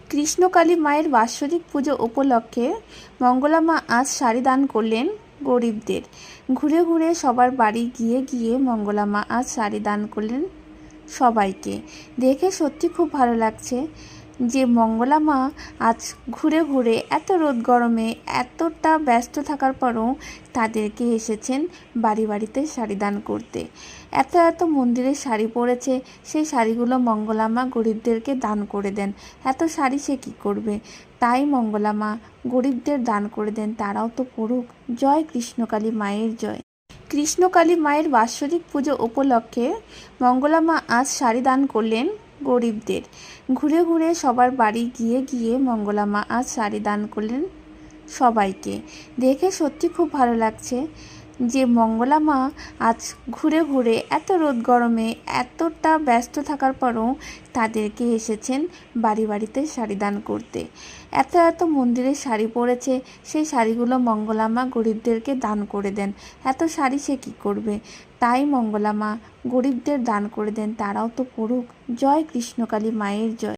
কৃষ্ণকালী মায়ের বাৎসরিক পুজো উপলক্ষে মঙ্গলা মা আজ শাড়ি দান করলেন গরিবদের। ঘুরে ঘুরে সবার বাড়ি গিয়ে গিয়ে মঙ্গলা মা আজ শাড়ি দান করলেন সবাইকে। দেখে সত্যি খুব ভালো লাগছে যে মঙ্গলা মা আজ ঘুরে ঘুরে এত রোদ গরমে এতটা ব্যস্ত থাকার পরও তাদেরকে এসেছেন বাড়ি বাড়িতে শাড়ি দান করতে। এত এত মন্দিরে শাড়ি পরেছে, সেই শাড়িগুলো মঙ্গলা মা গরিবদেরকে দান করে দেন। এত শাড়ি সে কী করবে, তাই মঙ্গলা মা গরিবদের দান করে দেন, তারাও তো পড়ুক। জয় কৃষ্ণকালী মায়ের জয়। কৃষ্ণকালী মায়ের বাৎসরিক পুজো উপলক্ষে মঙ্গলা মা আজ শাড়ি দান করলেন গরিবদের। ঘুরে ঘুরে সবার বাড়ি গিয়ে গিয়ে মঙ্গলা মা আজ শাড়ি দান করলেন সবাইকে। দেখে সত্যি খুব ভালো লাগছে যে মঙ্গলা মা আজ ঘুরে ঘুরে এত রোদ গরমে এতটা ব্যস্ত থাকার পরও তাদেরকে এসেছেন বাড়ি বাড়িতে শাড়ি দান করতে। এত এত মন্দিরে শাড়ি পরেছে, সেই শাড়িগুলো মঙ্গলা মা গরিবদেরকে দান করে দেন। এত শাড়ি সে কী করবে, তাই মঙ্গলা মা গরিবদের দান করে দেন, তারাও তো পড়ুক। জয় কৃষ্ণকালী মায়ের জয়।